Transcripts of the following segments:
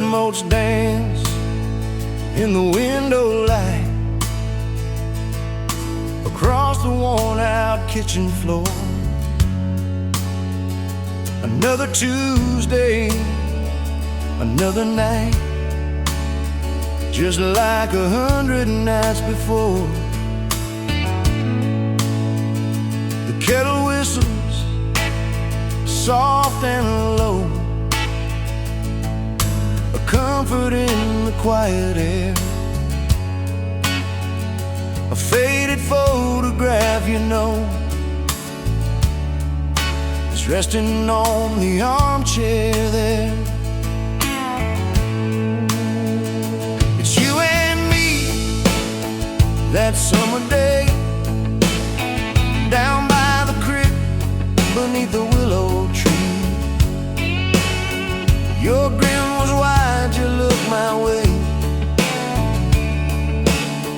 motes dance in the window light across the worn-out kitchen floor. Another Tuesday, another night, just like 100 nights before. The kettle whistles soft and low, a comfort in the quiet air. A faded photograph, you know, is resting on the armchair there. It's you and me that summer day, down by the creek beneath the willow tree. Your grin was wide, you looked my way,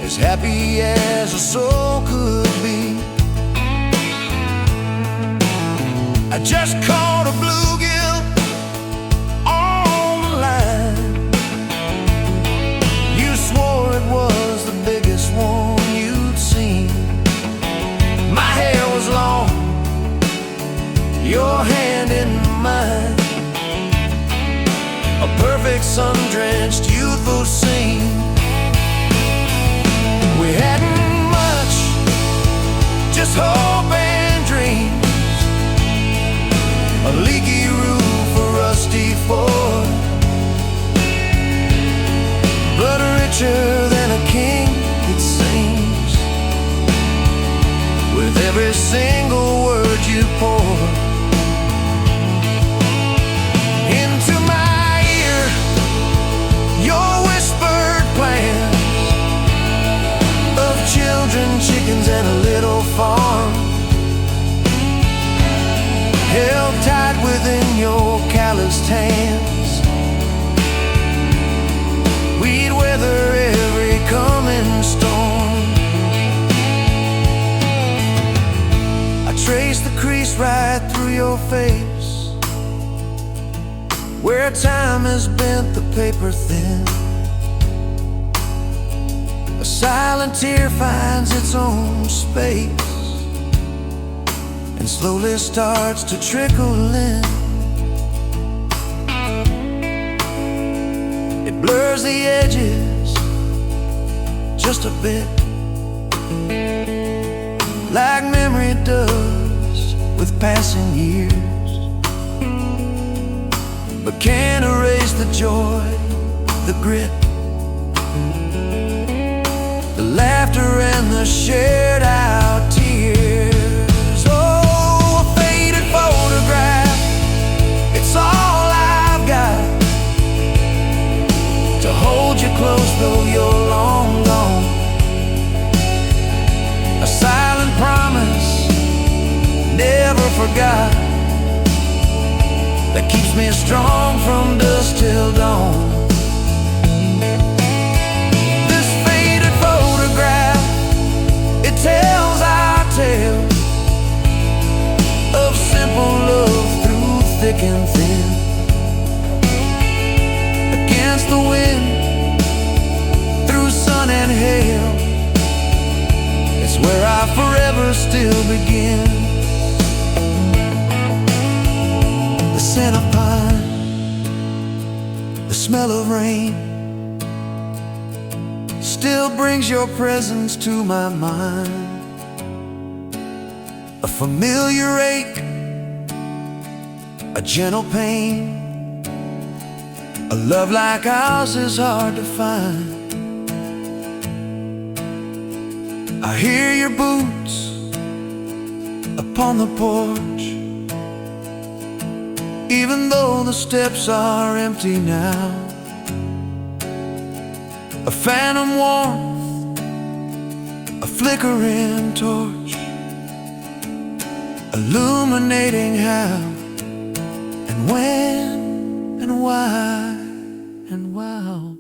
as happy as a soul could be. I just caught a bluegill on the line. You swore it was the biggest one you'd seen. My hair was long, your hand in mine, a perfect sun-drenched youthful scene. We hadn't much, just hope and dreams, a leaky roof, a rusty Ford, but richer than a king, it seems, with every single word you pour into my ear. Your whispered plans of children, chickens, and a little farm, held tight within your calloused hands. We'd weather every coming storm. I traced the crease right through your face, where time has bent the paper thin. A silent tear finds its own space and slowly starts to trickle in. It blurs the edges just a bit, like memory does with passing years, but can't erase the joy, the grit, the laughter and the shared out tears. Oh, a faded photograph, it's all I've got to hold you close though you're long gone. A silent promise, never forgot, that keeps me strong from dusk till dawn. This faded photograph, it tells our tale of simple love through thick and thin. Against the wind, through sun and hail, it's where I forever still begin. The scent of pine, the smell of rain, still brings your presence to my mind. A familiar ache, a gentle pain, a love like ours is hard to find. I hear your boots upon the porch, even though the steps are empty now. A phantom warmth, a flickering torch, illuminating how and when and why and wow.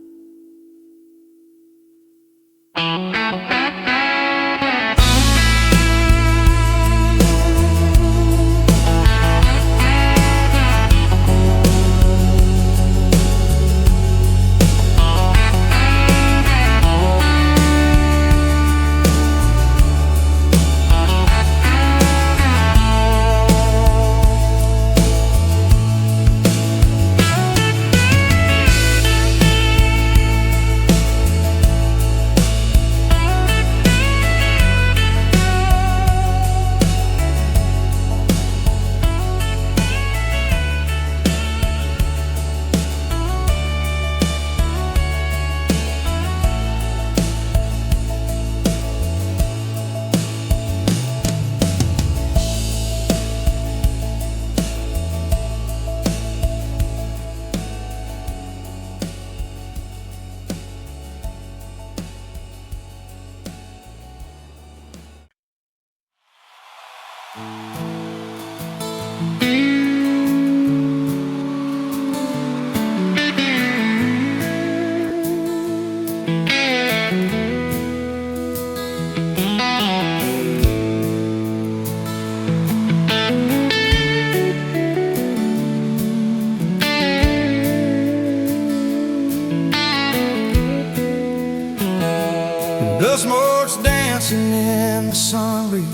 The smoke's dancing in the sun breeze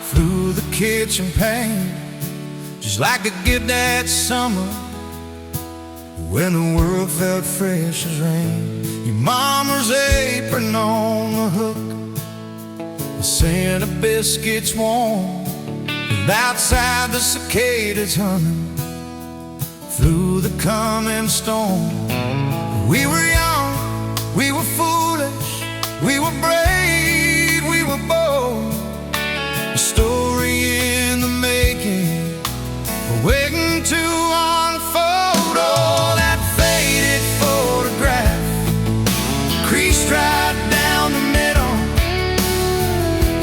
through the kitchen pane, just like the gift that summer when the world felt fresh as rain. Your mama's apron on the hook, the scent of biscuits warm, and outside the cicadas humming through the coming storm. We were young, we were foolish, we were brave, we were bold. A story in the making, waiting to unfold. Oh, that faded photograph, creased right down the middle,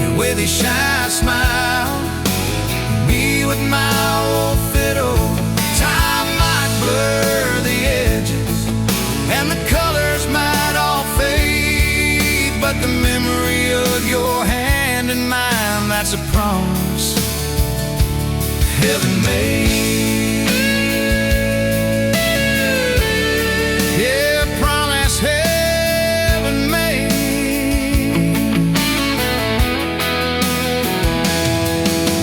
and with a shy smile, me with my old fiddle. Time might blur the edges, and the colors might all fade, but the memory of your hand in mine, that's a promise heaven made. Yeah, promise heaven made.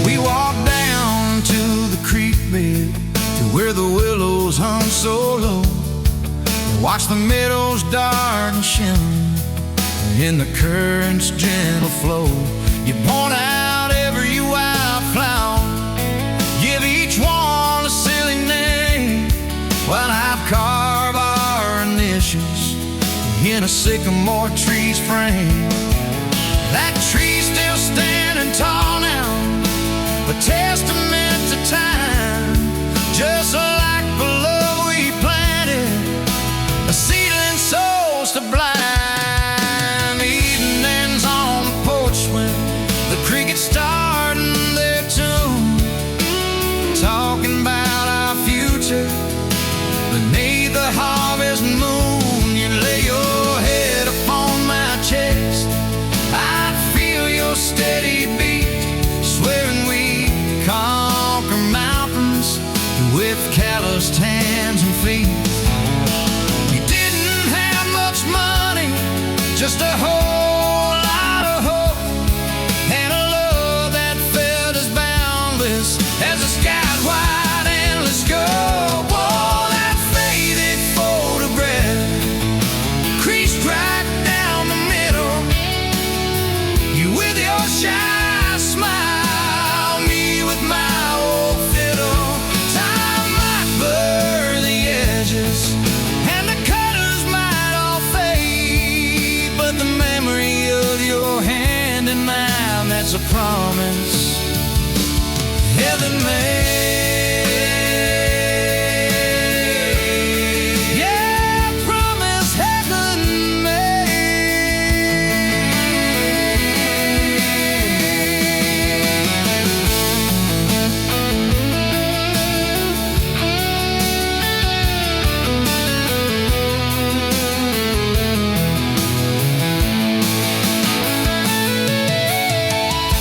We walked down to the creek bed, to where the willows hung so low, watch the meadows dart and shimmer in the current's gentle flow. You point out every wildflower, give each one a silly name, while I carve our initials in a sycamore tree's frame. That tree's still standing tall now, a testament to time, just like the love we planted, a seedling souls to blind. Evenings on the porch when the crickets starting their tune, talking about our future beneath the harvest moon. You lay your head upon my chest, I'd feel your steady beat, swearing we'd conquer mountains with calloused hands and feet. You didn't have much money, just a whole lot of hope, and a love that felt as boundless as the sky's wide endless scope. Oh, that faded photograph, creased right down the middle, you with your shy smile, me with my old fiddle. Time might blur the edges, and the colors might all fade, but the memory of your hand in mine, that's a promise heaven made. Yeah, promise heaven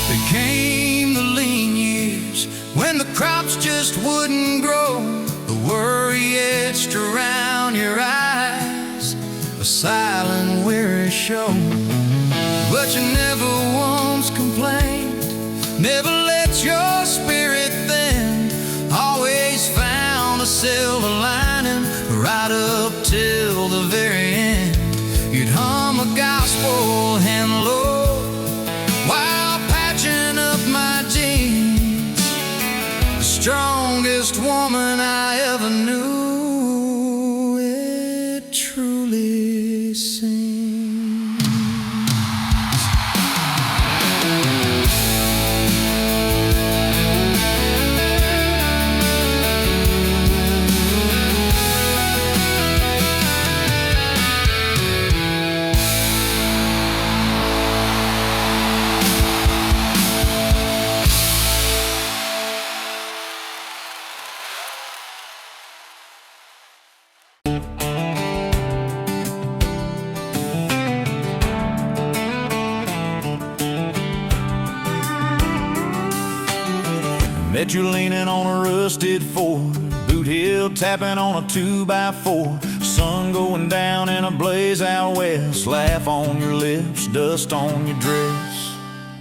There came the lean years when the crops just wouldn't grow, the worry etched around your eyes, a silent weary show. But you never once complained, never let your spirit thin, always found a silver lining right up till the very end. You'd hum a gospel hymn low while patching up my jeans, the strongest woman I ever knew, it truly seems. Met you leaning on a rusted Ford, boot heel tapping on a 2x4, sun going down in a blaze out west, laugh on your lips, dust on your dress.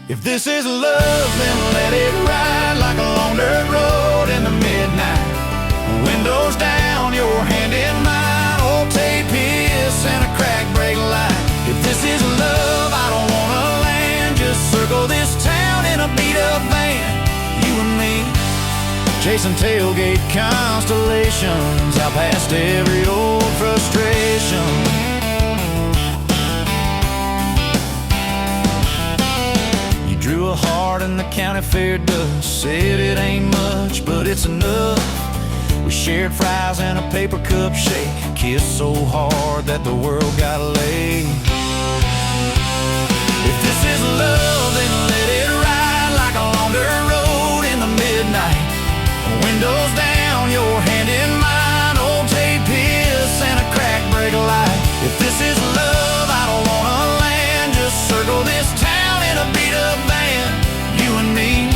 If this is love, then let it ride like a long dirt road in the midnight. Windows down, your hand in mine, old tape hiss and a crack brake light. If this is love, I don't wanna land, just circle this town in a beat-up van, you and me, chasing tailgate constellations out past every old frustration. You drew a heart in the county fair dust, said it ain't much, but it's enough. We shared fries and a paper cup shake, kissed so hard that the world got laid. If this is love, then let it ride like a long dirt road in the midnight. Windows down, your hand in mine, old tape hiss and a crack brake light. If this is love, I don't wanna land, just circle this town in a beat-up van, you and me,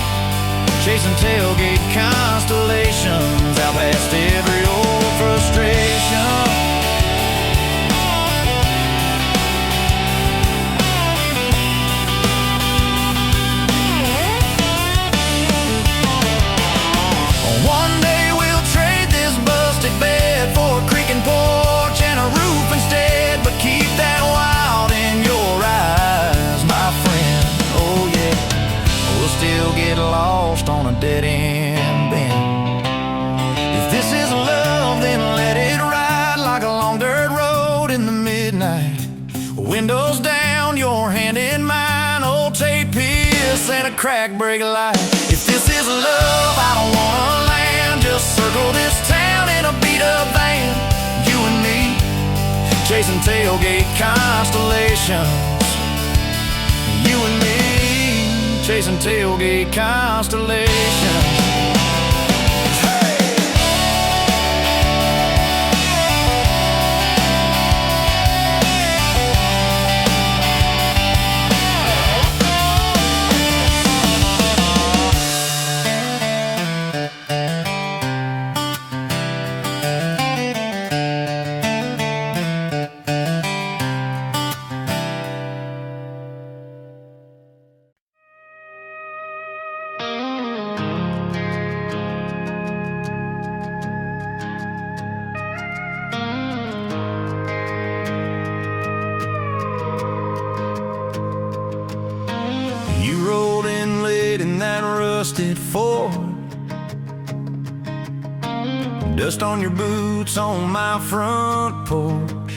chasing tailgate constellations out past every old frustration. One day we'll trade this busted bed for a creaking porch and a roof instead, but keep that wild in your eyes, my friend. Oh yeah, we'll still get lost on a dead-end bend. If this is love, then let it ride like a long dirt road in the midnight. Windows down, your hand in mine, old tape hiss and a crack brake light. If this is love, I don't wanna land, just circle this town in a beat-up van, you and me, chasing tailgate constellations, you and me, chasing tailgate constellations. You rolled in late in that rusted Ford, dust on your boots on my front porch,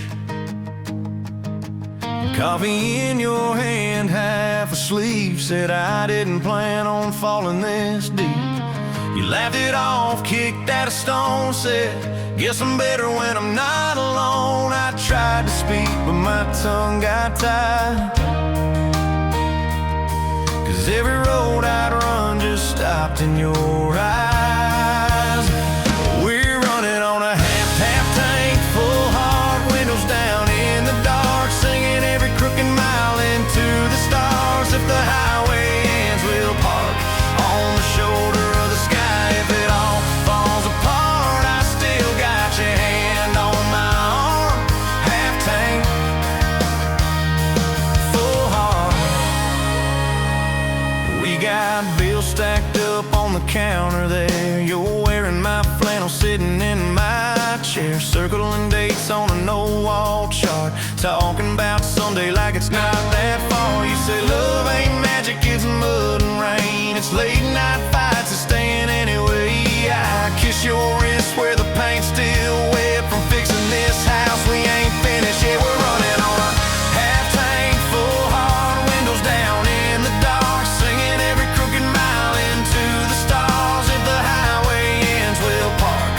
coffee in your hand, half asleep, said I didn't plan on falling this deep. You laughed it off, kicked at a stone, said, guess I'm better when I'm not alone. I tried to speak, but my tongue got tied, 'cause every road I'd run just stopped in your eyes. We're running on a half tank, full heart, windows down in the dark, singing every crooked mile into the stars. If the highway ends, we'll park on the shoulder of the sky. If it all falls apart, I still got your hand on my arm. Half tank, full heart. We got bills stacked up on the counter there. You're wearing my flannel, sitting in my chair, circling dates on a no-wall chart, talking about Sunday like it's not that far. You say love ain't magic, it's mud and rain, it's late night fights and staying anyway. I kiss your wrist where the paint's still wet from fixing this house. We ain't finished yet. We're running on a half tank, full heart, windows down in the dark, singing every crooked mile into the stars. If the highway ends, we'll park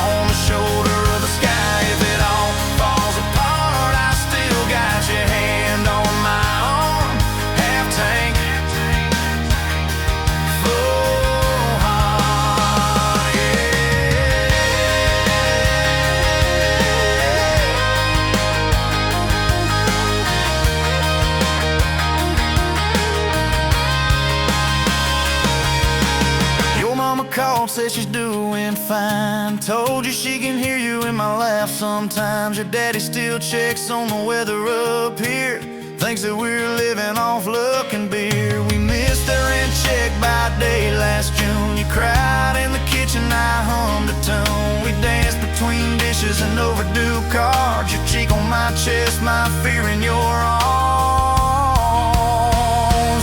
on the shoulder of the sky. If it all falls apart, I still got your hand on my arm. Half tank, full heart, yeah. Your mama called, said she's doing fine, told you she can hear you in in my laugh sometimes. Your daddy still checks on the weather up here, thinks that we're living off luck and beer. We missed our rent check by day last June. You cried in the kitchen, I hummed a tune. We danced between dishes and overdue cards. Your cheek on my chest, my fear in your arms.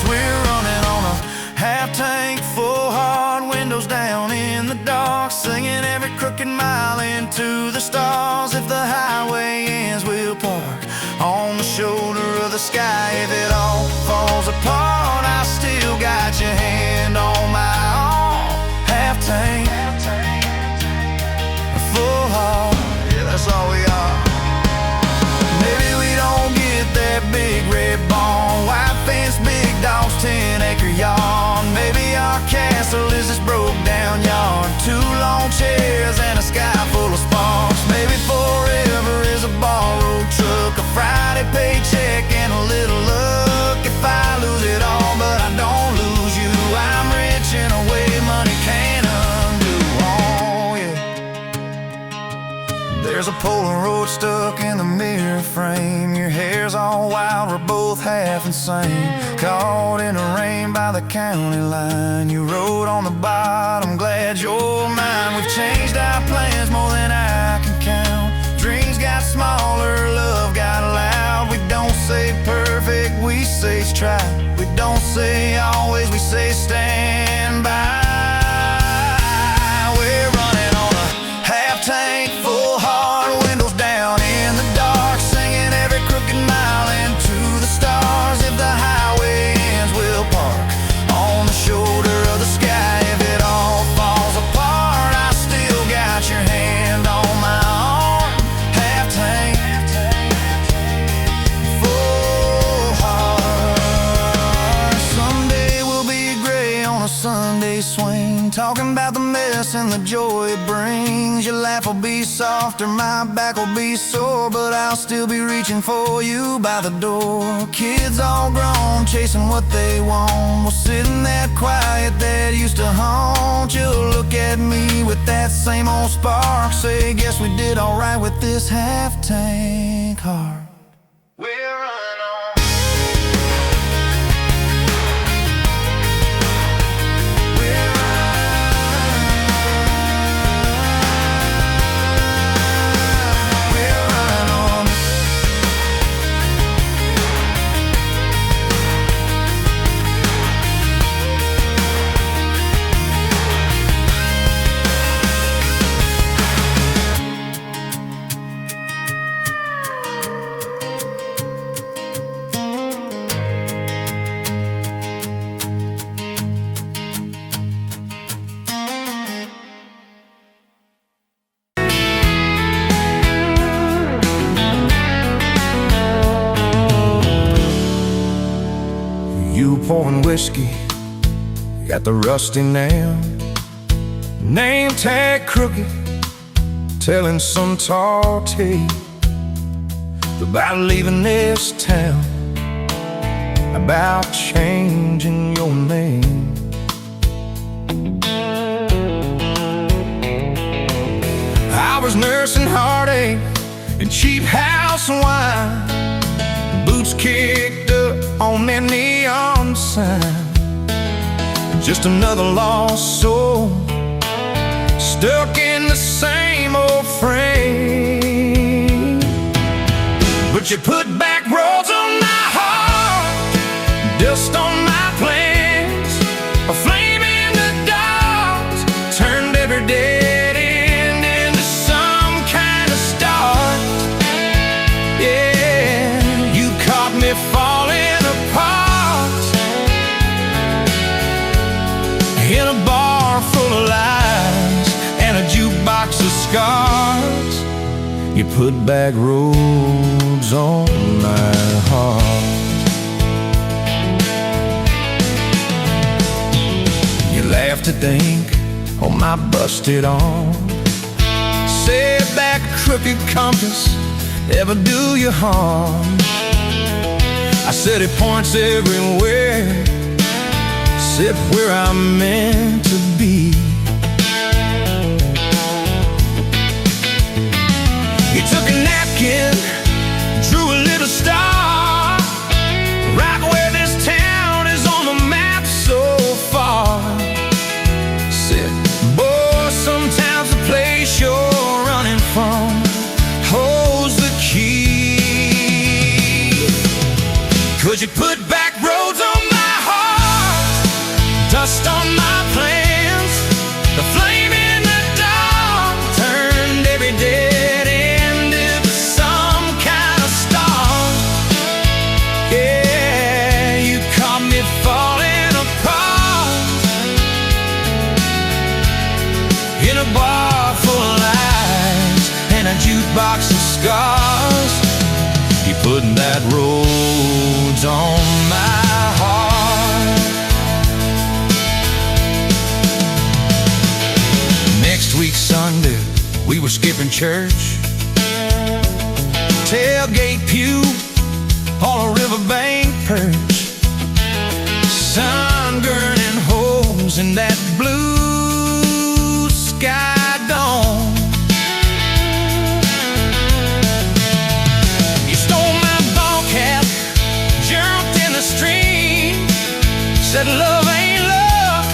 We're running on a half tank full, hard windows down in the dark, singing every crooked mile into the stars. If the highway ends, we'll park on the shoulder of the sky. If it all falls apart, I still got your hand on my arm. Half tank, full heart, yeah, that's all we are. Maybe we don't get that big red barn, white fence, big dogs, 10-acre yard. Maybe our castle is this broke down yard, 2 long chairs and a sky full of sparks. Maybe forever is a borrowed truck, a Friday paycheck and a little luck. If I lose it all but I don't lose you, I'm rich in a way money can't undo. Oh yeah. There's a Polaroid stuck in the mirror frame. Your hair's all wild, we're both half insane. Caught in the rain by the county line. You wrote on the bottom, glad you're mine. We've changed our plans more than I can count. Dreams got smaller, love got loud. We don't say perfect, we say try. We don't say always, we say stand by. We're running on a half tank full, hard windows down in the dark, singing every crooked mile into the stars. If the highway ends, we'll park on the shoulder of the sky. If it all falls apart, I still got your hand on my arm. Half tank, full heart. Someday we'll be gray on a Sunday swing, talking about the mess and the joy it brings. Your laugh will be softer, my back will be sore, but I'll still be reaching for you by the door. Kids all grown, chasing what they want. We'll sit in that quiet that used to haunt you. Look at me with that same old spark, say, guess we did alright with this half tank heart. We're running on. We're running on. You pouring whiskey, got the rusty nail, name tag crooked, telling some tall tale about leaving this town, about changing your name. I was nursing heartache and cheap house wine, boots kicked up on that neon sign. Just another lost soul, stuck in the same old frame. But you put back roads on my heart, dust on my plans, a flame in the dark, turned every dead end into some kind of start. Yeah, you caught me falling apart in a bar full of lies and a jukebox of scars. You put back roads on my heart. You laughed to think on my busted arm, said that crooked compass ever do you harm. I said it points everywhere, except where I'm meant to be. were skipping church. Tailgate pew on a riverbank perch. Sun burning holes in that blue sky dawn. You stole my ball cap, jumped in the stream, said love ain't love,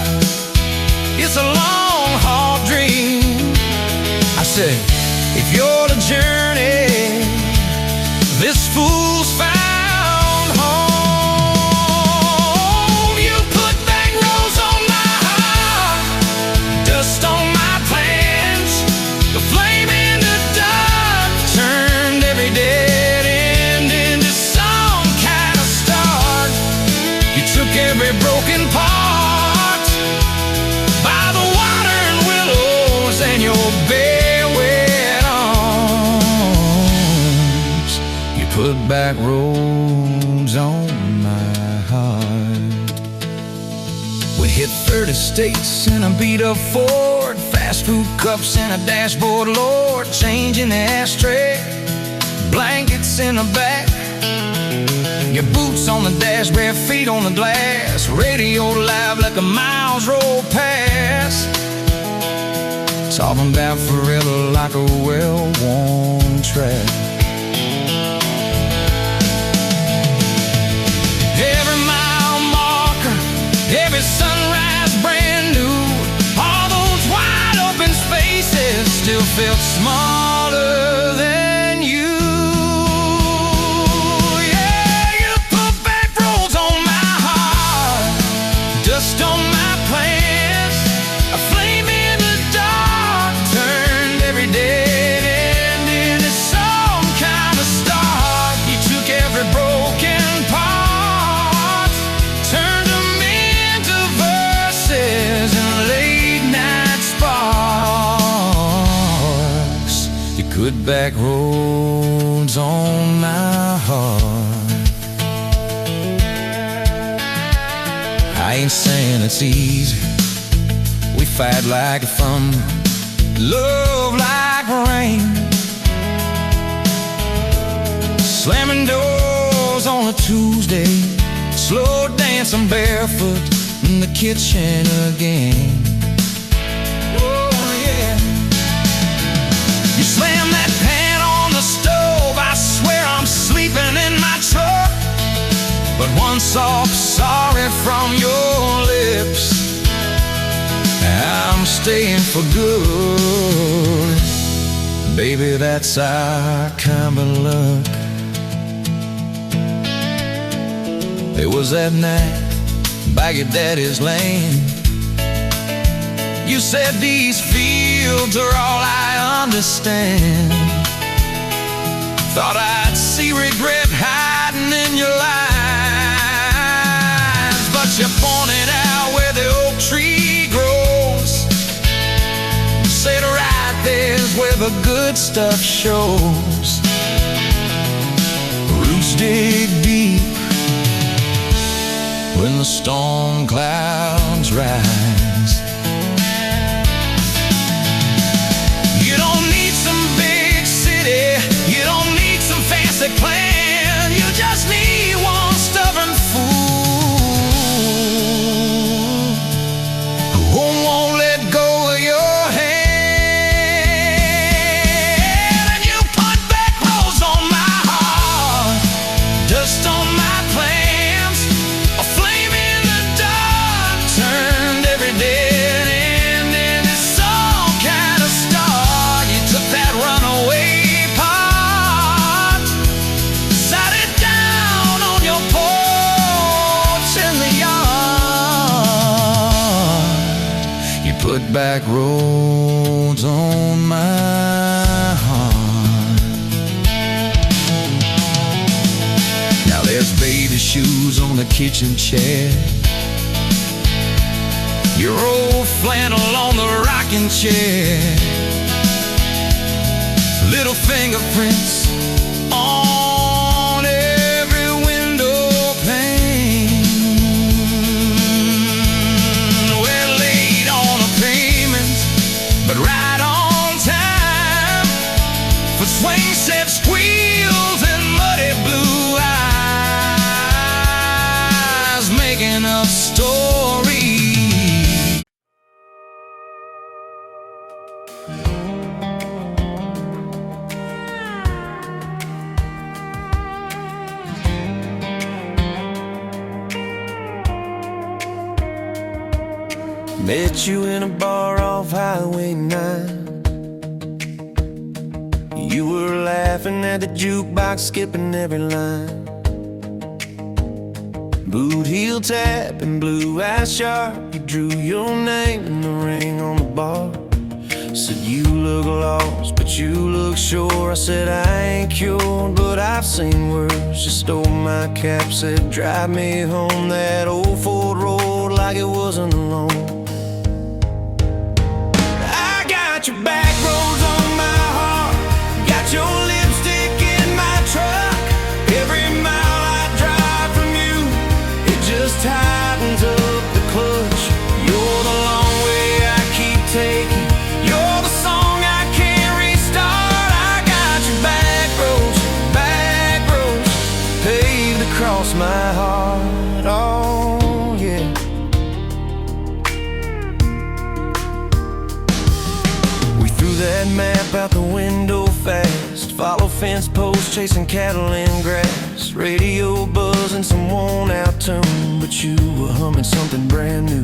it's a long, hard dream. I said, if you're the journey, this fool's found home. You put back roads on my heart, dust on my plans. The flame in the dark turned every dead end into some kind of start. You took every broken part by the water and willows and your bare wet arms. You put back roads on my heart. We hit 30 states in a beat-up Ford, fast food cups in a dashboard, Lord, change in the ashtray, blankets in the back, your boots on the dash, bare feet on the glass, radio live like a miles roll past, talking about forever like a well-worn track. Every mile marker, every sunrise brand new, all those wide open spaces still felt smaller than you. Yeah, you put back roads on my heart, dust on my plans, a flame in the dark turned every dead end into some kind of start. You took every broken part, turned them into verses and late night sparks. You put back roads on my heart. I ain't saying it's easy. We fight like thunder, love like rain, slamming doors on a Tuesday, slow dancing barefoot in the kitchen again. Oh yeah. You slam that pan on the stove, I swear I'm sleeping in my truck. But one soft sorry from your lips, I'm staying for good. Baby, that's our kind of luck. It was that night by your daddy's land. You said these fields are all I understand. Thought I'd see regret hiding in your eyes, but you pointed out where the oak tree grows. Said right there's where the good stuff shows. Roots dig deep when the storm clouds rise. You don't need some big city, you don't need some fancy plan, you just need one stubborn fool who won't let go of your hand. And you put back roads on my heart, dust on my plans, a flame in the dark turned every dead end into some kind of start. You took that runaway part, sat it down on your porch in the yard. You put back roads on my heart. Now there's baby shoes on the kitchen chair, your old flannel on the rocking chair, little fingerprints on every window pane. We're late on a payment, but right on time. Met you in a bar off Highway 9. You were laughing at the jukebox, skipping every line. Boot heel tap and blue eyes sharp. You drew your name in the ring on the bar. Said you look lost, but you look sure. I said I ain't cured, but I've seen worse. You stole my cap, said drive me home that old Ford road like it wasn't alone. I got your back roads on my heart, got your lipstick in my truck. Every mile I drive from you, it just tightens up the clutch. You're the long way I keep taking. You're the song I can't restart. I got your back roads paved across my heart. Oh yeah. We threw that map out the window fast. Follow fence posts, chasing cattle in grass. Radio buzzing some worn out tune, but you were humming something brand new.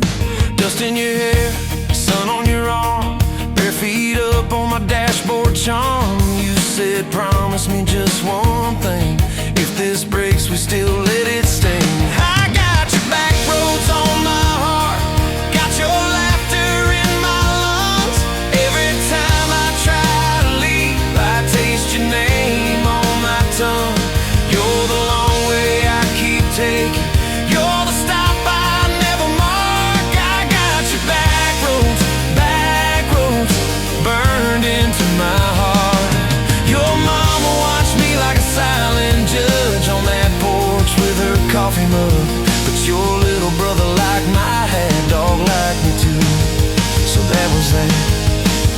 Dust in your hair, sun on your arm, bare feet up on my dashboard charm. You said promise me just one thing, if this breaks we still let it sting. I got your back roads on my heart, got your laughter in my lungs. Every time I try to leave, I taste your name on my tongue. You're the long way I keep taking, you're the stop I never mark. I got your back roads burned into my heart. Your mama watched me like a silent judge on that porch with her coffee mug, but your little brother liked my hat, dog liked me too. So that was that.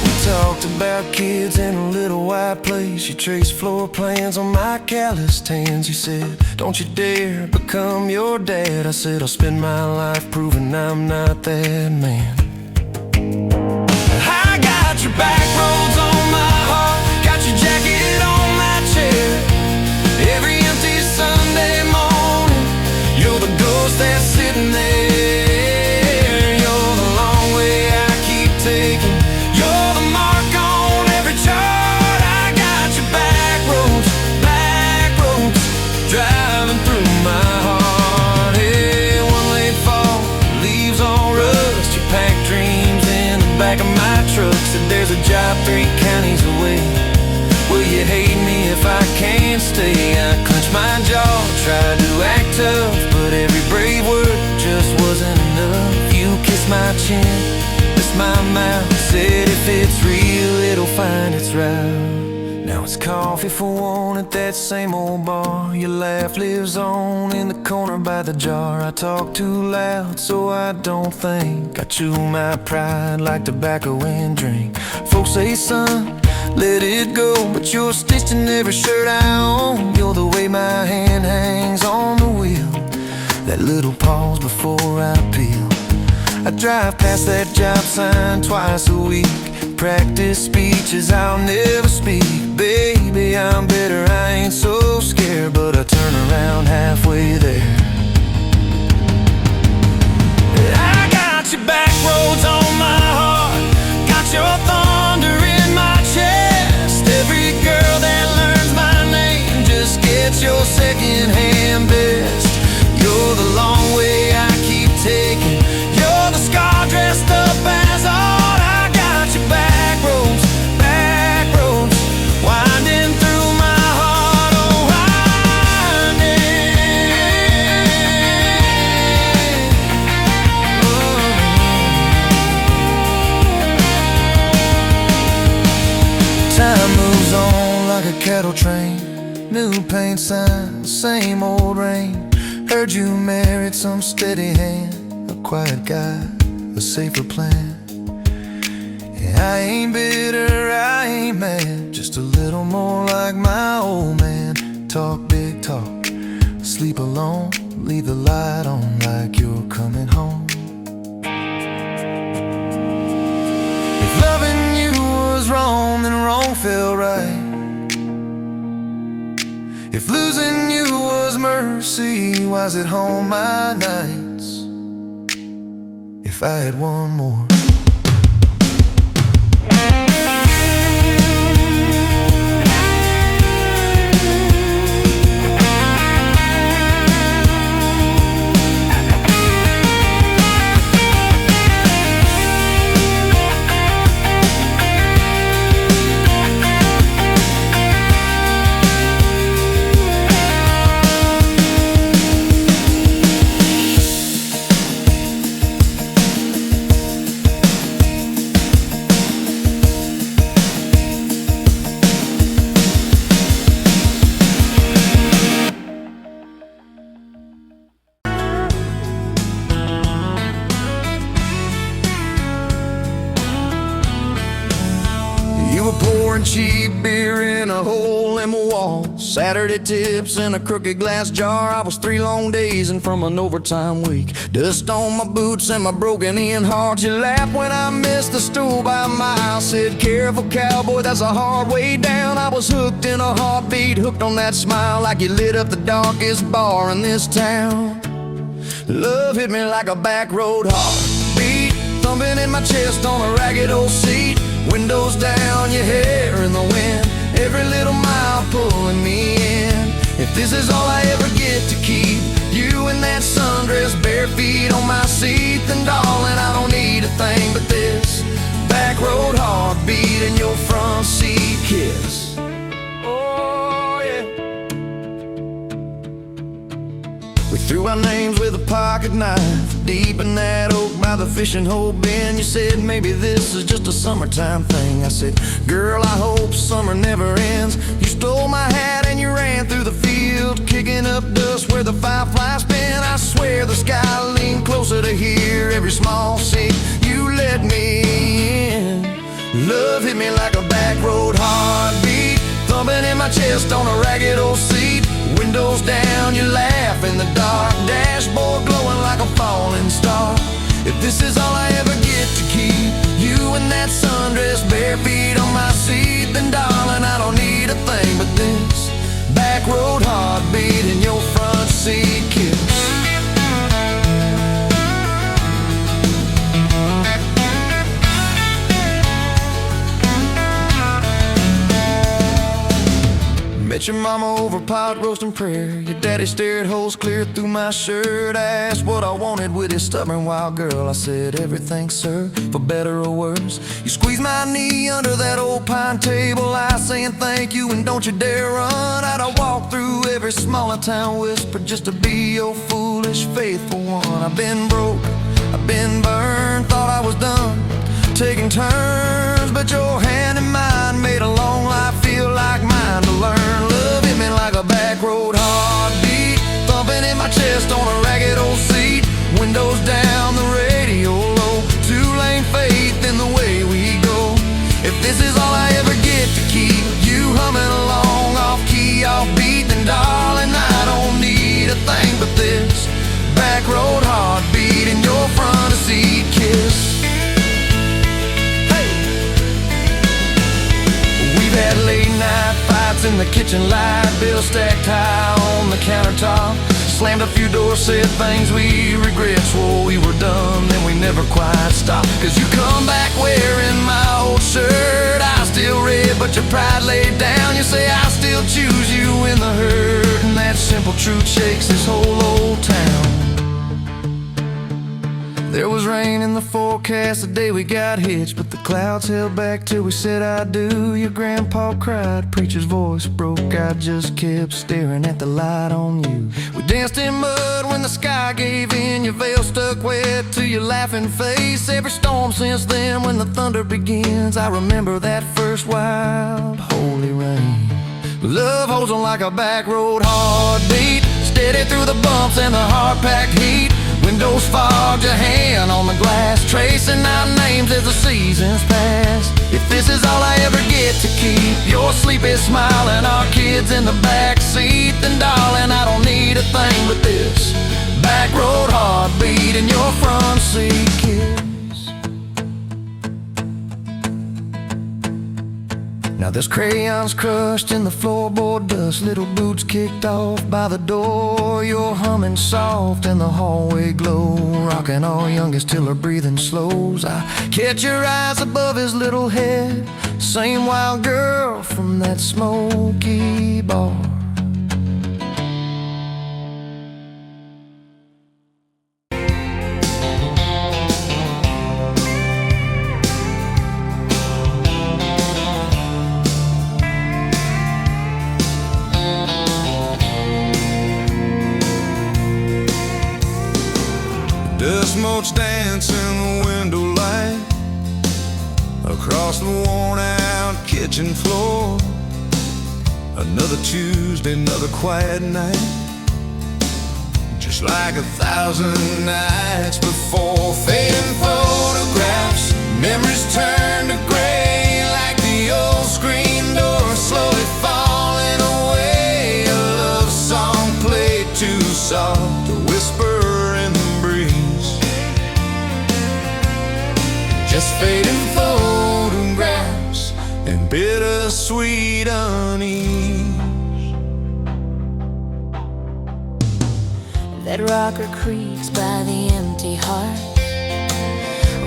We talked about kids in a little white place. You traced floor plans on my calloused hands. You said, don't you dare become your dad. I said, I'll spend my life proving I'm not that man. I got your back roads on my heart, got your jacket on my chair. Every empty Sunday morning, you're the ghost that's sitting there. You're the long way I keep taking, you're the mark on every chart. I got your back roads driving through my heart. Hey, one late fall, leaves all rust. You pack dreams in the back of my truck. Said there's a job 3 counties away. Will you hate me if I can't stay? I clenched my jaw, tried to act tough, but every brave word just wasn't enough. You kissed my chin, missed my mouth, said if it's real, it'll find its route. Now it's coffee for one at that same old bar. Your laugh lives on in the corner by the jar. I talk too loud so I don't think. I chew my pride like tobacco and drink. Folks say, son, let it go, but you're stitched in every shirt I own. You're the way my hand hangs on the wheel, that little pause before I peel. I drive past that job sign twice a week, practice speeches I'll never speak. Baby, I'm better, I ain't so scared, but I turn around halfway there. I got your back roads on my heart, got your thunder in my chest. Every girl that learns my name just gets your second-hand best. You're the long way I keep taking, you're the scar dressed up as art. I got your back roads winding through my heart. Oh, winding. Time moves on like a cattle train, new paint sign, same old rain. Heard you married some steady hand, a quiet guy, a safer plan. Yeah, I ain't bitter, I ain't mad, just a little more like my old man. Talk big talk, sleep alone, leave the light on like you're coming home. If loving you was wrong, then wrong felt right. If losing you was mercy, why's it home my nights? if I had one more. You were pouring cheap beer in a hole in my wall, Saturday tips in a crooked glass jar. I was 3 long days and from an overtime week, dust on my boots and my broken in heart. You laughed when I missed the stool by a mile, said careful cowboy, that's a hard way down. I was hooked in a heartbeat, hooked on that smile, like you lit up the darkest bar in this town. Love hit me like a back road heartbeat, thumping in my chest on a ragged old seat. Windows down, your hair in the wind, every little mile pulling me in. If this is all I ever get to keep, you in that sundress, bare feet on my seat, then darling, I don't need a thing but this back road heartbeat and your front seat kiss. Oh yeah. We threw our names with a pocket knife deep in that oak by the fishing hole bin. You said maybe this is just a summertime thing. I said, girl, I hope summer never ends. You stole my hat and you ran through the field, kicking up dust where the fireflies spin. I swear the sky leaned closer to hear every small seat you let me in. Love hit me like a back road heartbeat, thumping in my chest on a ragged old seat. Windows down, you laugh in the dark, dashboard glowing like a falling star. If this is all I ever get to keep, you in that sundress, bare feet on my seat, then darling, I don't need a thing but this back road heartbeat and your front seat kiss. Met your mama over pot roast and prayer. Your daddy stared holes clear through my shirt. I asked what I wanted with his stubborn wild girl. I said everything, sir, for better or worse. You squeezed my knee under that old pine table, I saying thank you and don't you dare run. I'd walk through every smaller town whisper just to be your foolish faithful one. I've been broke, I've been burned, thought I was done taking turns, but your hand in mine made a long life feel like mine to learn. Love hit me like a back road heartbeat, thumping in my chest on a ragged old seat. Windows down, the radio low, 2-lane faith in the way we go. If this is all I ever get to keep, you humming along off key, off beat, then darling, I don't need a thing but this back road heartbeat and your front seat kiss. Had late night fights in the kitchen light, bill stacked high on the countertop. Slammed a few doors, said things we regret, swore we were done, then we never quite stopped. Cause you come back wearing my old shirt, I still red but your pride laid down. You say I still choose you in the hurt, and that simple truth shakes this whole old town. There was rain in the forecast the day we got hitched, but the clouds held back till we said I do. Your grandpa cried, preacher's voice broke, I just kept staring at the light on you. We danced in mud when the sky gave in, your veil stuck wet to your laughing face. Every storm since then when the thunder begins, I remember that first wild holy rain. Love holds on like a back road heartbeat, steady through the bumps and the hard-packed heat. Windows fogged, your hand on the glass, tracing out names as the seasons pass. If this is all I ever get to keep, your sleepy smile and our kids in the back seat, then darling, I don't need a thing but this back road heartbeat and your front seat kiss. Now There's crayons crushed in the floorboard dust, little boots kicked off by the door. You're humming soft in the hallway glow, rocking our youngest till her breathing slows. I catch your eyes above his little head, same wild girl from that smoky bar. Dust motes dance in the window light across the worn out kitchen floor. Another Tuesday, another quiet night, just like 1,000 nights before. Fading photographs, memories turn to gray, like the old screen door slowly falling away. A love song played too soft, a whisper in the breeze, just fading photographs and bittersweet unease. That rocker creaks by the empty heart,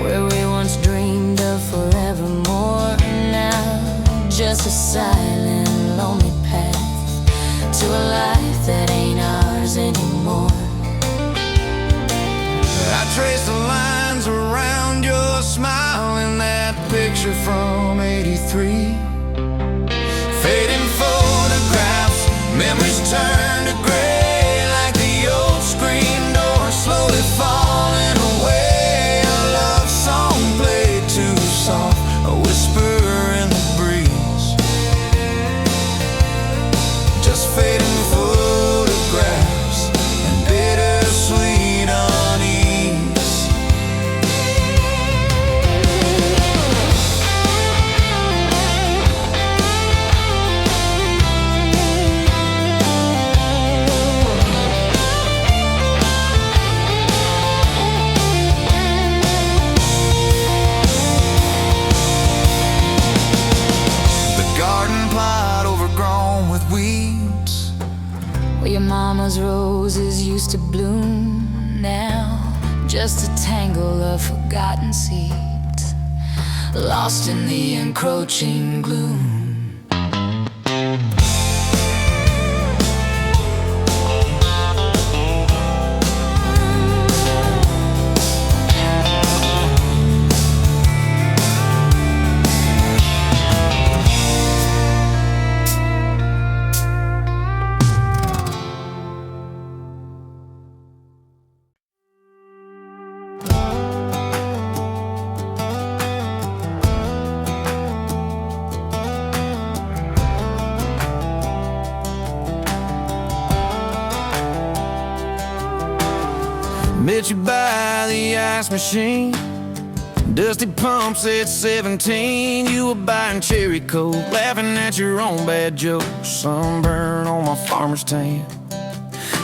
where we once dreamed of forevermore. Now just a silent, lonely path to a life that ain't ours anymore. I trace the lines around your smile in that picture from '83. Fading photographs, memories turn to gray, like the old screen door slowly falling away. A love song played too soft, a whisper in the breeze, just fading photographs and bittersweet unease. Where your mama's roses used to bloom, now just a tangle of forgotten seeds, lost in the encroaching gloom. Met you by the ice machine, dusty pumps at 17. You were buying cherry coke, laughing at your own bad jokes. Sunburn on my farmer's tan.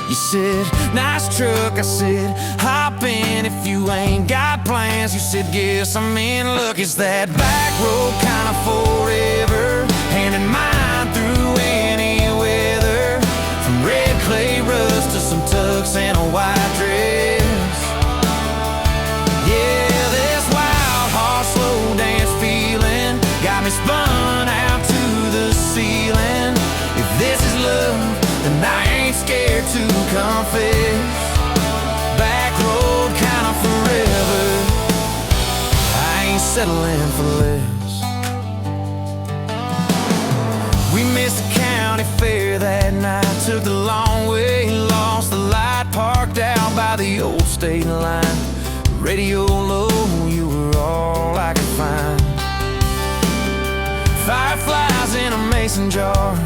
You said, nice truck. I said, hop in if you ain't got plans. You said, guess I'm in luck. It's that back road kind of forever, handing mine through any weather, from red clay rust to some tux and a white dress. Me spun out to the ceiling. If this is love, then I ain't scared to confess. Back road kind of forever, I ain't settling for less. We missed the county fair that night, took the long way, lost the light, parked out by the old state line. Radio low, you were all I could find. Fireflies in a mason jar,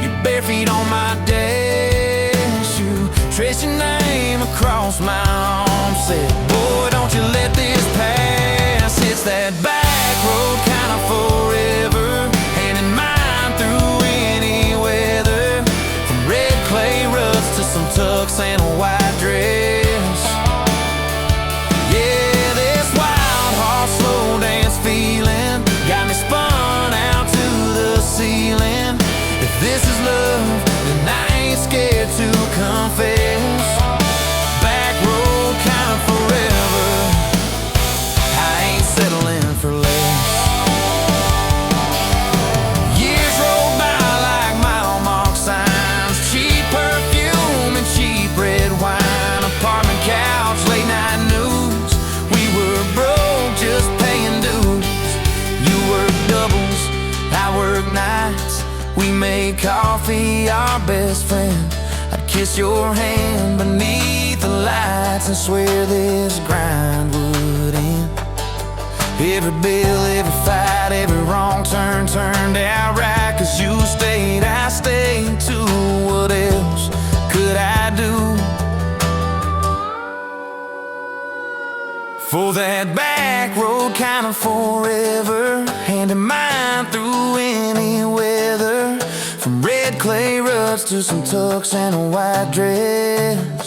your bare feet on my dash. You traced your name across my arm, said, boy, don't you let this pass. It's that back road kind of forever, handing mine through any weather, from red clay rust to some tux and a white dress. Yeah, this wild horse slow dance feeling got me spun out to and coffee, our best friend. I'd kiss your hand beneath the lights and swear this grind would end. Every bill, every fight, every wrong turn turned out right, 'cause you stayed, I stayed too. What else could I do? For that back road kind of forever, hand in mine through any weather. From red clay ruts to some tux and a white dress.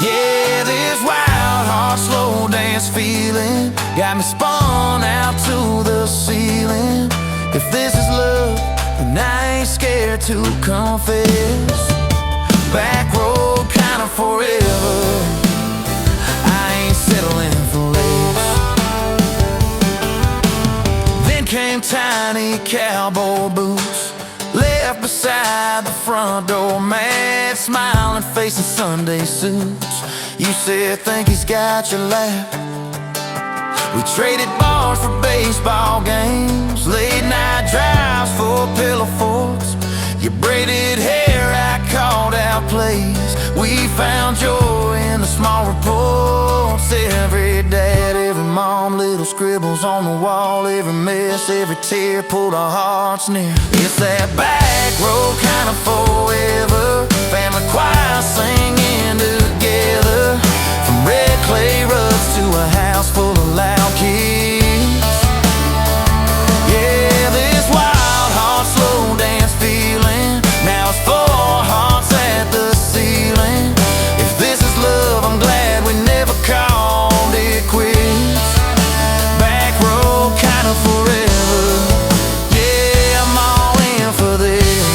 Yeah, this wild heart slow dance feeling got me spun out to the ceiling. If this is love, then I ain't scared to confess. Back road kind of forever, I ain't settling for less. Then came tiny cowboy boots, left beside the front door mat, smiling face in Sunday suits. You said, think he's got your lap. We traded bars for baseball games, late night drives for pillow forts. Your braided hair, I called out plays. We found joy in the small reports. Every dad, every mom, little scribbles on the wall. Every mess, every tear pulled our hearts near. It's that back road kind of forever, family choir singing together. From red clay ruts to a house full of loud kids. Yeah, this wild heart slow dance feeling, now it's 4 hearts at the ceiling. If this is love, I'm glad we never called it quits. Back road kind of forever, yeah, I'm all in for this.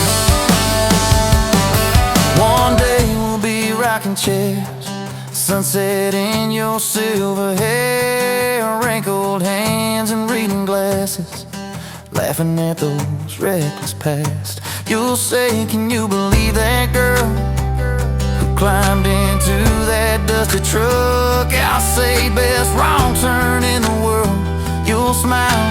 One day we'll be rocking chairs, sunset in your silver hair, wrinkled hands and reading glasses, laughing at those reckless past. You'll say, can you believe that girl who climbed into that dusty truck? I'll say, best wrong turn in the world. You'll smile,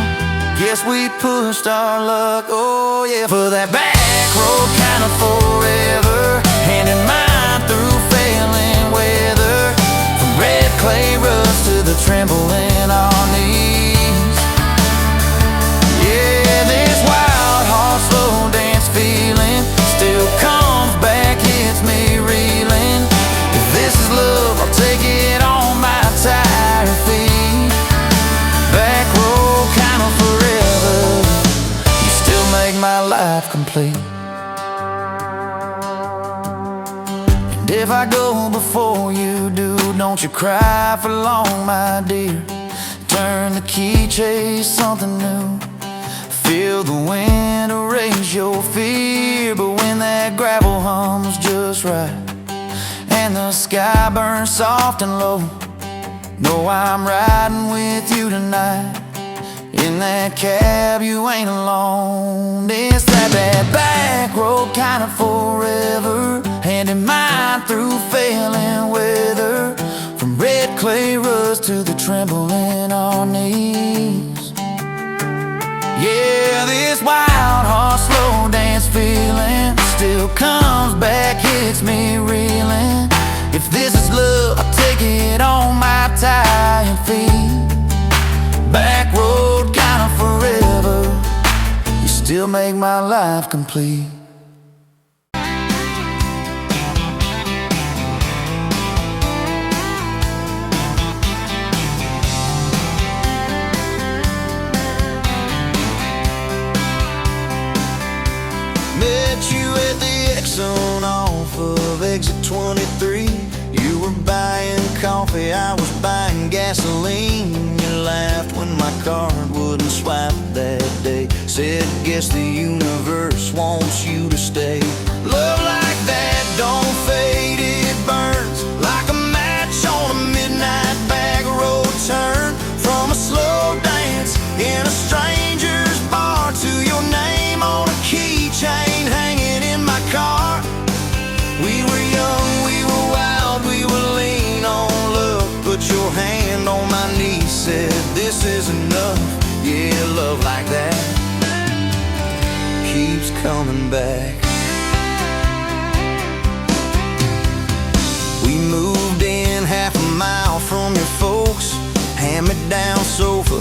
guess we pushed our luck. Oh yeah, for that back road kind of forever, hand in mine through failing weather. From red clay ruts to the tremble in our knees. Yeah, this wild heart slow dance feeling still comes back, hits me reeling. If this is love, I'll take it on my tired feet. Back road kind of forever, you still make my life complete. And if I go before you do, don't you cry for long, my dear. Turn the key, chase something new. Feel the wind erase your fear. But when that gravel hums just right and the sky burns soft and low, know I'm riding with you tonight. In that cab you ain't alone. It's that back road kind of forever, hand in mine through failing weather. From red clay ruts to the tremble in our knees. Yeah, this wild heart slow dance feeling still comes back, hits me reeling. If this is love, I'll take it on my tired feet. Back road kind of forever, you still make my life complete. Met you at the Exxon off of exit 23. You were buying coffee, I was buying gasoline. You laughed when my card wouldn't swipe that day. Said, guess the universe wants you to stay. Love like that don't fade, it burns like a match on a midnight back road turn. From a slow dance in a stranger's bar to your name on a keychain hanging in my car. We were young, we were wild, we were lean on love. Put your hand on my knee, said this is enough. Yeah, love like that keeps coming back. We moved in half a mile from your folks. Hand-me-down sofa,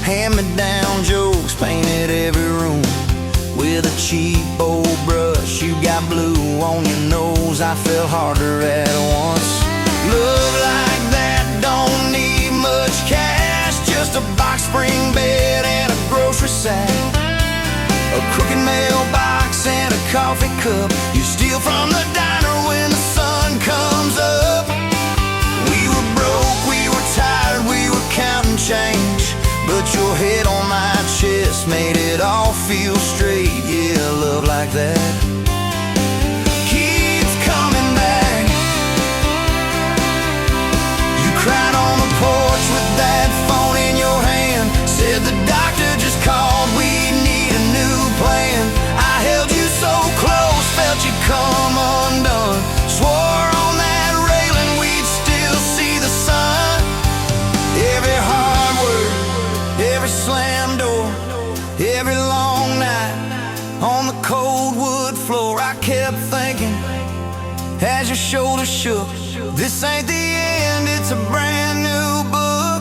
hand-me-down jokes. Painted every room with a cheap old brush. You got blue on your nose, I fell harder at once. Love like that don't need much cash, just a box spring bed and a grocery sack, a crooked mailbox and a coffee cup you steal from the diner when the sun comes up. We were broke, we were tired, we were counting change, but your head on my chest made it all feel straight. Yeah, love like that keeps coming back. You cried on the porch with that phone in your hand, said the doctor just called, we need a new plan. I held you so close, felt you come undone, swore on that railing we'd still see the sun. Every hard word, every slam door, every long night on the cold wood floor, I kept thinking as your shoulders shook, this ain't the end, it's a brand new book.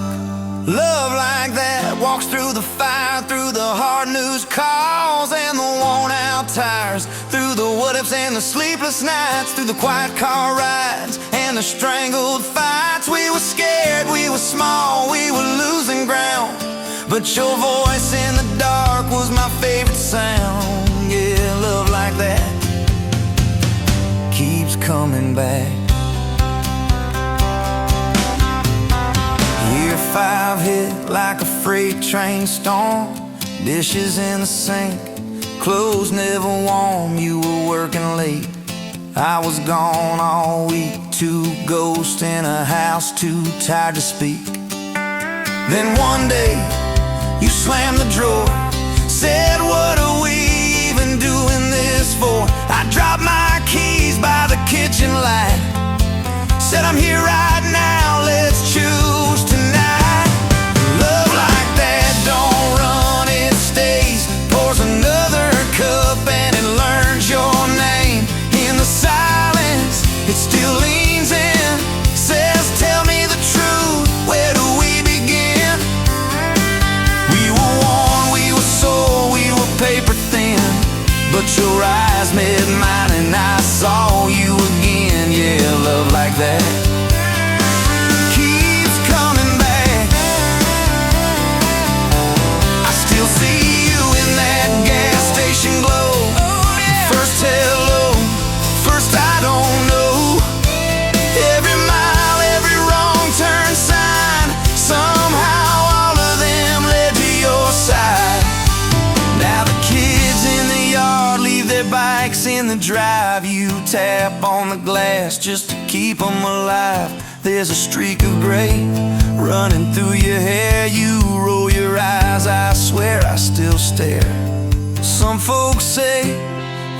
Love like that walks through the fire, through the hard news calls and the worn out tires, through the what ifs and the sleepless nights, through the quiet car rides and the strangled fights. We were scared, we were small, we were losing ground, but your voice in the dark was my favorite sound. Yeah, love like that keeps coming back. Year 5 hit like a freight train storm, dishes in the sink, clothes never warm. You were working late, I was gone all week. 2 ghosts in a house, too tired to speak. Then one day you slammed the drawer, said, what are we even doing this for? I dropped my keys by the kitchen light, said I'm here right now, let's choose tonight. Love like that don't run, it stays, pours another cup and it learns your name. In the silence, it still leans in, says tell me the truth, where do we begin? We were worn, we were sore, we were paper thin, but your eyes met mine and I saw you again. Yeah, love like that keeps coming back. I still see you in that gas station glow. First hello, first I don't know. Every mile, every wrong turn sign, somehow all of them led to your side. Now the kids in the yard leave their bikes in the drive. You tap on the glass just to keep them alive. There's a streak of gray running through your hair. You roll your eyes, I swear I still stare. Some folks say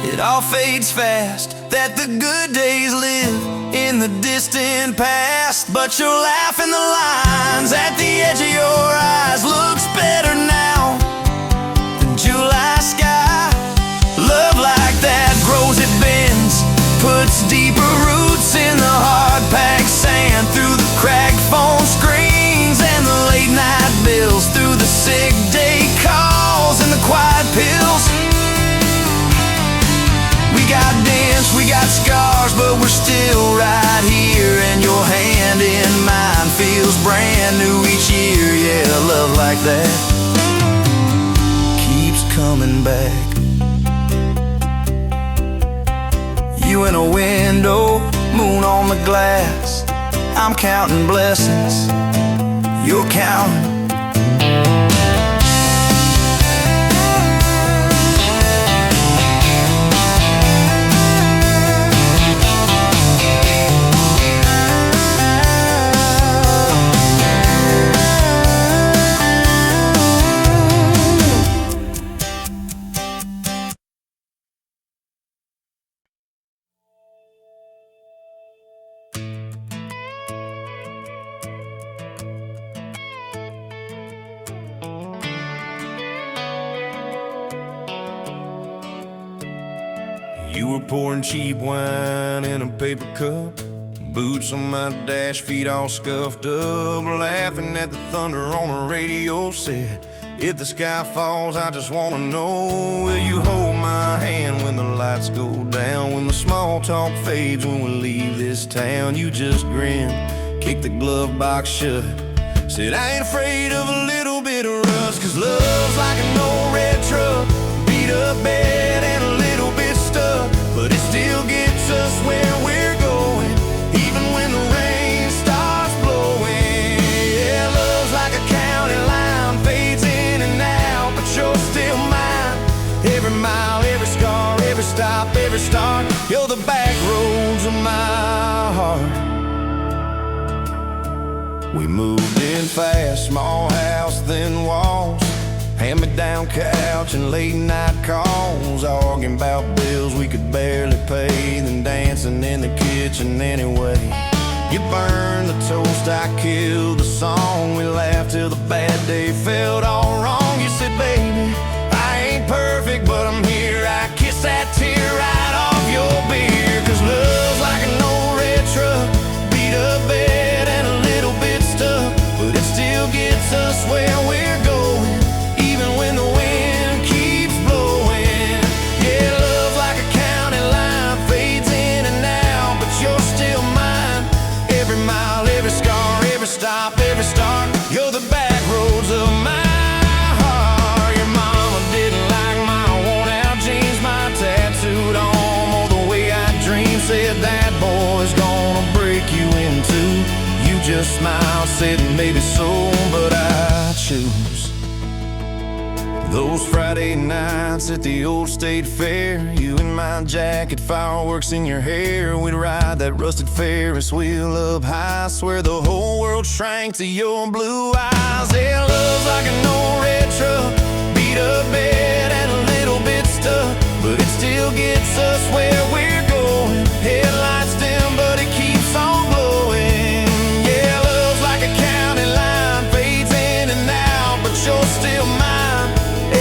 it all fades fast, that the good days live in the distant past, but your laugh in the lines at the edge of your eyes looks better now than July sky. Love like that grows, it bends, puts deeper roots in the hard-packed sand, through the cracked phone screens and the late-night bills, through the sick day calls and the quiet pills. We got dents, we got scars, but we're still right here, and your hand in mine feels brand new each year. Yeah, love like that keeps coming back. You in a window, moon on the glass, I'm counting blessings, you're counting. You were pouring cheap wine in a paper cup, boots on my dash, feet all scuffed up, laughing at the thunder on the radio set. If the sky falls, I just wanna know, will you hold my hand when the lights go down, when the small talk fades, when we leave this town? You just grin, kick the glove box shut, said I ain't afraid of a little bit of rust, 'cause love's like an old red truck, beat up bed and a little bit stuck, but it still gets us where we're going, even when the rain starts blowing. Yeah, love's like a county line, fades in and out, but you're still mine. Every mile, every scar, every stop, every start, you're the back roads of my heart. We moved in fast, small house, thin walls, hand-me-down couch and late-night calls, arguing about bills we could barely pay, then dancing in the kitchen anyway. You burned the toast, I killed the song, we laughed till the bad day felt all wrong. You said, baby, I ain't perfect, but I'm here. I kissed that tear right off your beer, 'cause love's like an old red truck, beat up bed and a little bit stuck, but it still gets us where we're going, even when the wind keeps blowing. Yeah, love's like a county line, fades in and out, but you're still mine. Every mile, every scar, every stop, every start, you're the back roads of my heart. Your mama didn't like my worn-out jeans, my tattooed arm, or the way I dream, said that boy's gonna break you in two. You just smiled, said maybe so, but I choose those Friday nights at the old state fair, you in my jacket, fireworks in your hair. We'd ride that rusted Ferris wheel up high, swear the whole world shrank to your blue eyes. Yeah, love's like an old red truck, beat up bed and a little bit stuck, but it still gets us where we're going. Headlights dim, but it keeps on glowing. Yeah, love's like a county line, fades in and out, but you're still mine.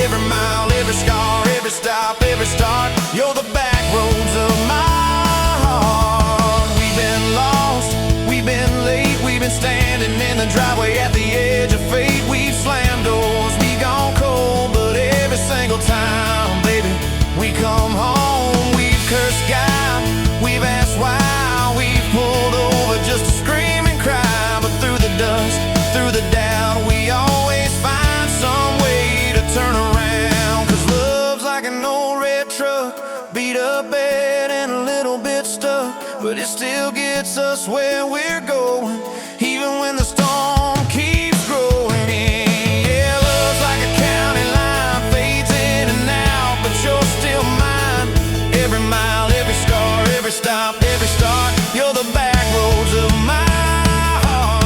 Every mile, every scar, every stop, every start, you're the back roads of my heart. We've been lost, we've been late, we've been standing in the driveway at the edge of fate. We've slammed doors, we gone cold, but every single time, baby, we come home. We've cursed God, we've asked why, we've pulled over just to scream and cry, but through the dust, through the doubt, we always find some way to turn around. 'Cause love's like an old red truck, beat up bed and a little bit stuck, but it still gets us where we're going, even when the storm keeps growing. Yeah, love's like a county line, fades in and out, but you're still mine. Every mile, every scar, every stop, every start, you're the back roads of my heart.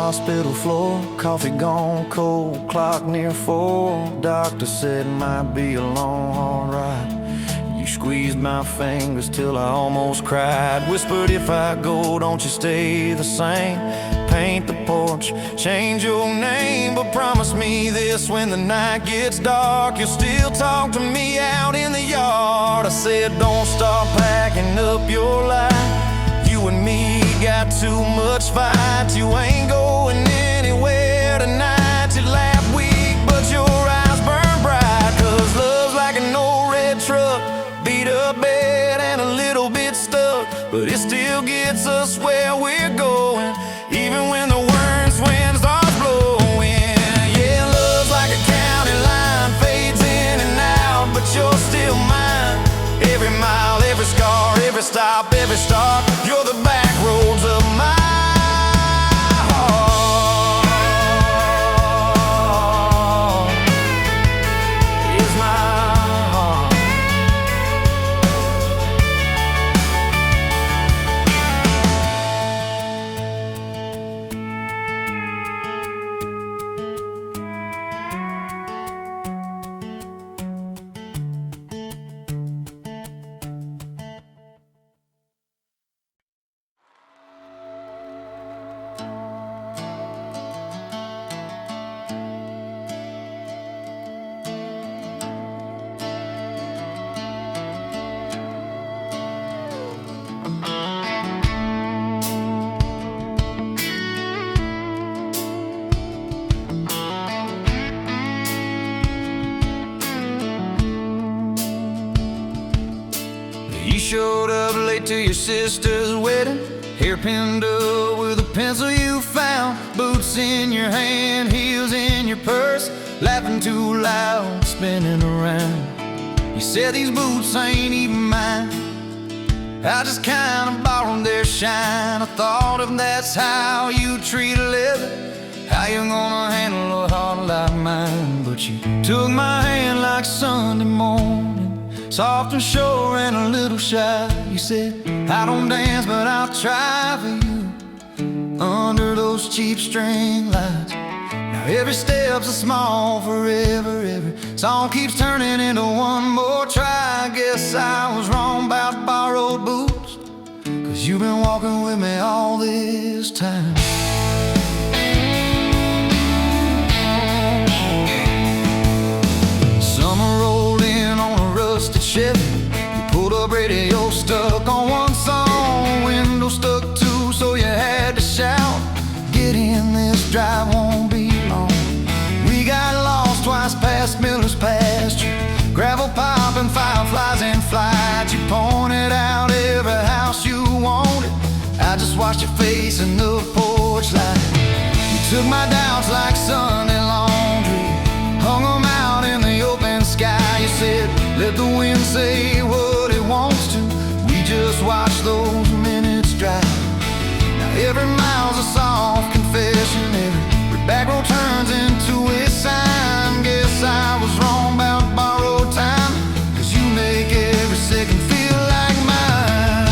Hospital floor, coffee gone cold, clock near 4. Doctor said it might be a long, hard ride. You squeezed my fingers till I almost cried. Whispered, if I go, don't you stay the same. Paint the porch, change your name, but promise me this, when the night gets dark, you'll still talk to me out in the yard. I said, don't start packing up your life. You and me got too much fight. You ain't going anywhere tonight. You laugh weak, but your eyes burn bright. 'Cause love's like an old red truck, beat up bed and a little bit stuck, but it still gets us where we're going, even when the worst wind starts blowing. Yeah, love's like a county line, fades in and out, but you're still mine. Every mile, every scar, every stop, every start, you're the back roads of my late to your sister's wedding, hair pinned up with a pencil you found, boots in your hand, heels in your purse, laughing too loud, spinning around. You said these boots ain't even mine, I just kinda borrowed their shine. I thought if that's how you treat a living, how you gonna handle a heart like mine? But you took my hand like Sunday morning, soft and sure and a little shy. You said, I don't dance but I'll try for you, under those cheap string lights. Now every step's a small forever, every song keeps turning into one more try. I guess I was wrong about borrowed boots, 'cause you've been walking with me all this time. Summer rolled in on a rusted Chevy, you pulled up, radio stuck on one song, window stuck too, so you had to shout, get in, this drive won't be long. We got lost twice past Miller's pasture, gravel popping, fireflies in flight. You pointed out every house you wanted, I just watched your face in the porch light. You took my doubts like Sunday laundry, hung them out in the open sky. You said, let the wind say what it wants to, we just watch those minutes drive. Now every mile's a soft confession, every back road turns into a sign. Guess I was wrong about borrowed time, 'cause you make every second feel like mine.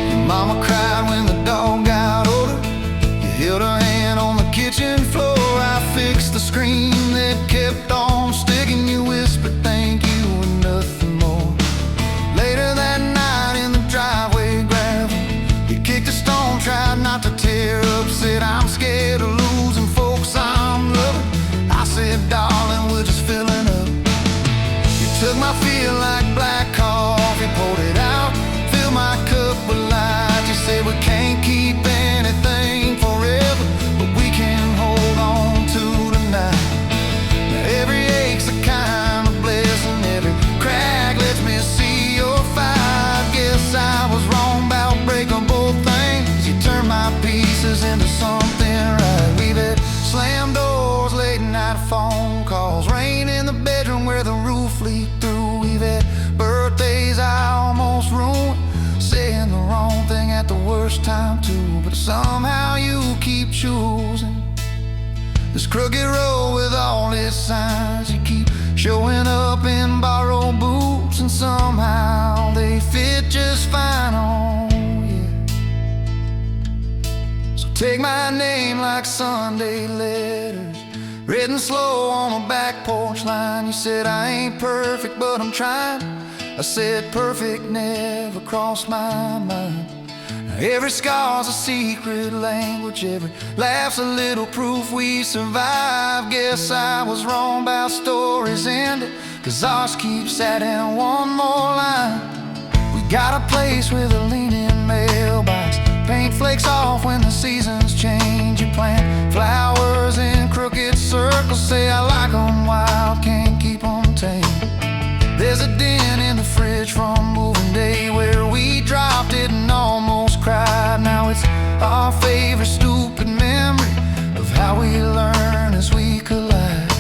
Your mama cried when the dog got older, you held her hand on the kitchen floor. I fixed the screen that kept on sticking, you whispered thank you and nothing more. Later that night in the driveway gravel, you kicked a stone, tried not to tear up, said I'm scared of losing folks I'm loving. I said, darling, we're just filling up. You took my feel like black coffee, poured it out, filled my cup with light. You said we can't keep anything forever, but we can hold on to tonight. Now every ache's a kind of blessing, every crack lets me see your fight. Guess I was wrong about breaking both things, you turned my pieces into something right. We've had slam doors, late night phone calls, rain in the bedroom where the roof leaked through. We've had birthdays I almost ruined, saying the wrong thing at the worst time too. But somehow you keep choosing this crooked road with all its signs. You keep showing up in borrowed boots, and somehow they fit just fine on you. So take my name like Sunday letters, written slow on a back porch line. You said I ain't perfect but I'm trying, I said perfect never crossed my mind. Every scar's a secret language, every laugh's a little proof we survive. Guess I was wrong about stories ending, 'cause ours keeps adding one more line. We got a place with a leaning mailbox, paint flakes off when the seasons change. You plant flowers in crooked circles, say I like them wild, can't keep them tame. There's a dent in the fridge from moving day where we dropped it and almost cried. Now it's our favorite stupid memory of how we learn as we collide.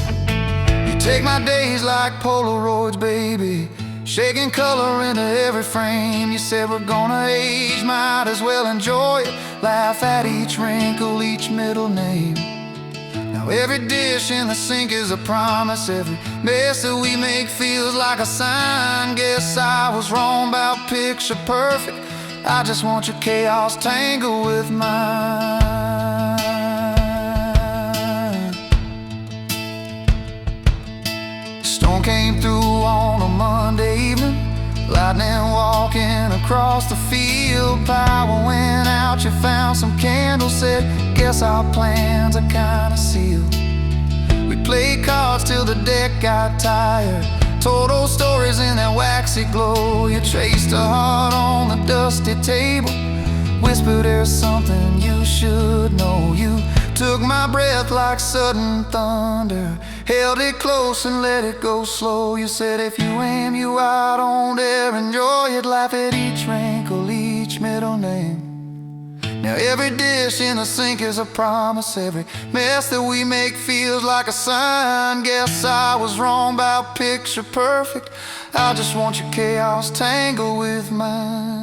You take my days like Polaroids, baby, shaking color into every frame. You said we're gonna age, might as well enjoy it, laugh at each wrinkle, each middle name. Now every dish in the sink is a promise, every mess that we make feels like a sign. Guess I was wrong about picture perfect, I just want your chaos tangled with mine. The storm came through on a Monday evening, lightning walking across the field. Power went out, you found some candles, said guess our plans are kinda sealed. We played cards till the deck got tired, told old stories in that waxy glow. You traced a heart on the dusty table, whispered there's something you should know. You took my breath like sudden thunder, held it close and let it go slow. You said if you aim you out on there, enjoy it, laugh at each wrinkle, each middle name. Now every dish in the sink is a promise, every mess that we make feels like a sign. Guess I was wrong about picture perfect, I just want your chaos tangled with mine.